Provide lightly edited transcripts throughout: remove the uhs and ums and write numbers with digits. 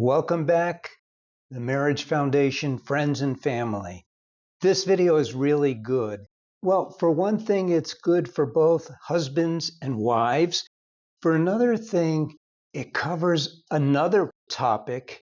Welcome back, the Marriage Foundation, friends and family. This video is really good. Well, for one thing, it's good for both husbands and wives. For another thing, it covers another topic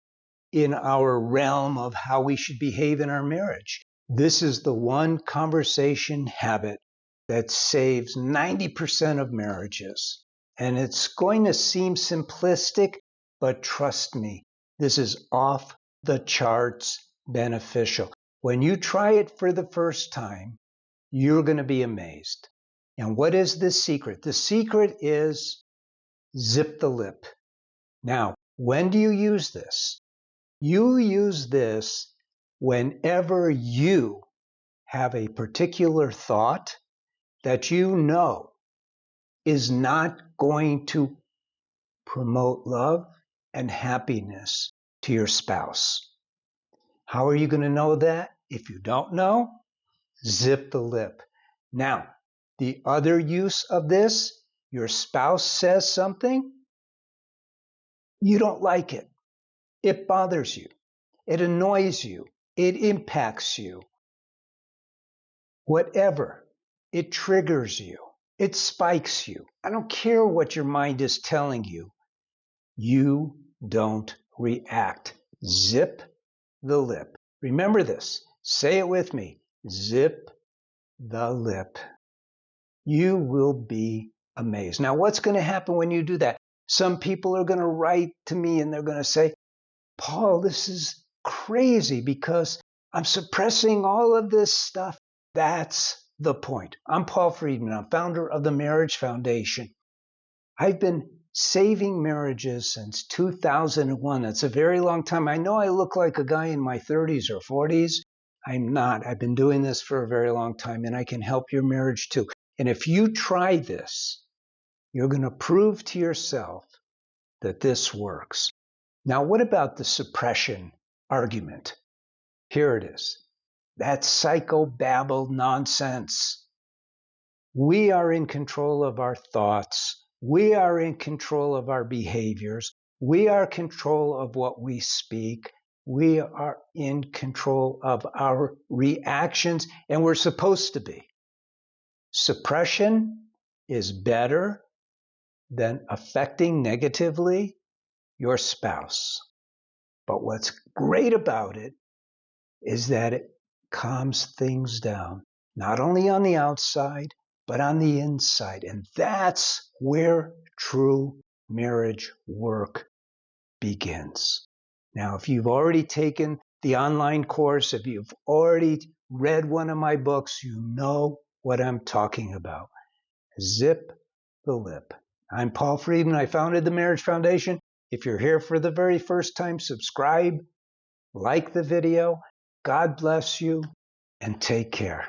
in our realm of how we should behave in our marriage. This is the one conversation habit that saves 90% of marriages. And it's going to seem simplistic, but trust me, this is off the charts beneficial. When you try it for the first time, you're going to be amazed. And what is the secret? The secret is zip the lip. Now, when do you use this? You use this whenever you have a particular thought that you know is not going to promote love and happiness to your spouse. How are you going to know that? If you don't know, zip the lip. Now, the other use of this, your spouse says something, you don't like it. It bothers you. It annoys you. It impacts you. Whatever. It triggers you. It spikes you. I don't care what your mind is telling you. You don't react. Zip the lip. Remember this. Say it with me. Zip the lip. You will be amazed. Now, what's going to happen when you do that? Some people are going to write to me and they're going to say, Paul, this is crazy because I'm suppressing all of this stuff. That's the point. I'm Paul Friedman. I'm founder of the Marriage Foundation. I've been saving marriages since 2001. That's a very long time. I know I look like a guy in my 30s or 40s. I'm not. I've been doing this for a very long time, and I can help your marriage too. And if you try this, you're going to prove to yourself that this works. Now, what about the suppression argument? Here it is. That's psychobabble nonsense. We are in control of our thoughts. We are in control of our behaviors. We are in control of what we speak. We are in control of our reactions, and we're supposed to be. Suppression is better than affecting negatively your spouse. But what's great about it is that it calms things down, not only on the outside, but on the inside. And that's where true marriage work begins. Now, if you've already taken the online course, if you've already read one of my books, you know what I'm talking about. Zip the lip. I'm Paul Friedman. I founded the Marriage Foundation. If you're here for the very first time, subscribe, like the video. God bless you, and take care.